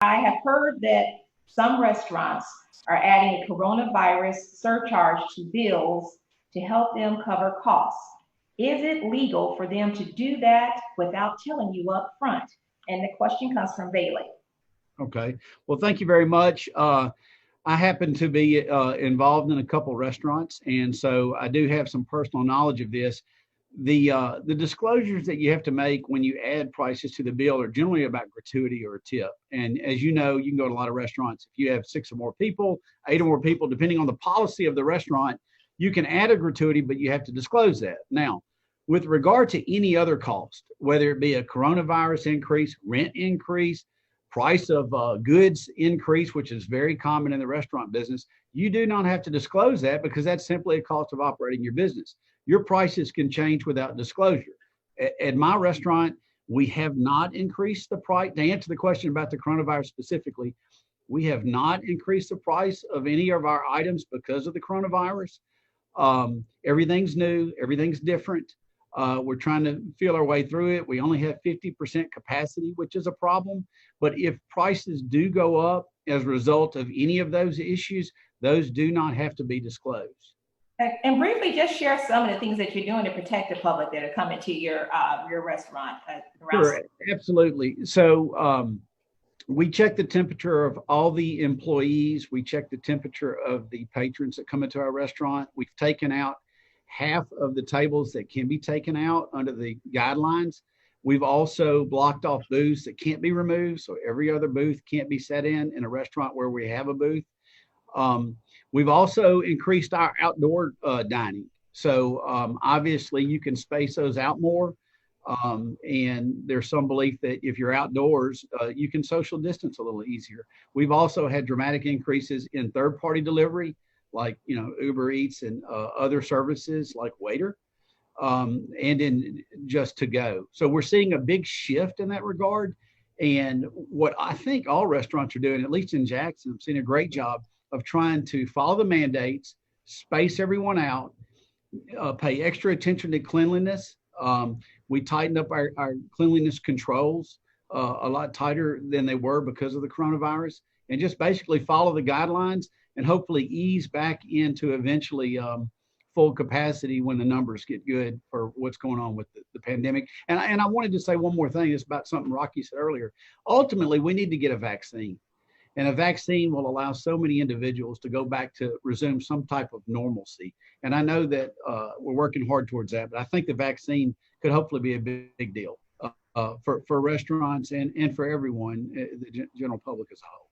I have heard that some restaurants are adding a coronavirus surcharge to bills to help them cover costs. Is it legal for them to do that without telling you up front? And the question comes from Bailey. Okay. Well, thank you very much. I happen to be involved in a couple restaurants, and so I do have some personal knowledge of this. The disclosures that you have to make when you add prices to the bill are generally about gratuity or a tip. And as you know, you can go to a lot of restaurants. If you have 6 or more people, 8 or more people, depending on the policy of the restaurant, you can add a gratuity, but you have to disclose that. Now, with regard to any other cost, whether it be a coronavirus increase, rent increase, price of goods increase, which is very common in the restaurant business, you do not have to disclose that because that's simply a cost of operating your business. Your prices can change without disclosure. At my restaurant, we have not increased the price. To answer the question about the coronavirus specifically, we have not increased the price of any of our items because of the coronavirus. Everything's new, everything's different. We're trying to feel our way through it. We only have 50% capacity, which is a problem. But if prices do go up as a result of any of those issues, those do not have to be disclosed. And briefly, just share some of the things that you're doing to protect the public that are coming to your restaurant. Sure, absolutely. So we check the temperature of all the employees. We check the temperature of the patrons that come into our restaurant. We've taken out half of the tables that can be taken out under the guidelines. We've also blocked off booths that can't be removed. So every other booth can't be set in a restaurant where we have a booth. We've also increased our outdoor dining. So obviously you can space those out more. And there's some belief that if you're outdoors, you can social distance a little easier. We've also had dramatic increases in third-party delivery, like Uber Eats and other services like Waiter, and in just to go. So we're seeing a big shift in that regard. And what I think all restaurants are doing, at least in Jackson, I'm seeing a great job of trying to follow the mandates, space everyone out, pay extra attention to cleanliness. We tightened up our cleanliness controls a lot tighter than they were because of the coronavirus, and just basically follow the guidelines and hopefully ease back into eventually full capacity when the numbers get good for what's going on with the pandemic. And I wanted to say one more thing. It's about something Rocky said earlier. Ultimately, we need to get a vaccine. And a vaccine will allow so many individuals to go back to resume some type of normalcy. And I know that we're working hard towards that, but I think the vaccine could hopefully be a big deal for restaurants and for everyone, the general public as a whole.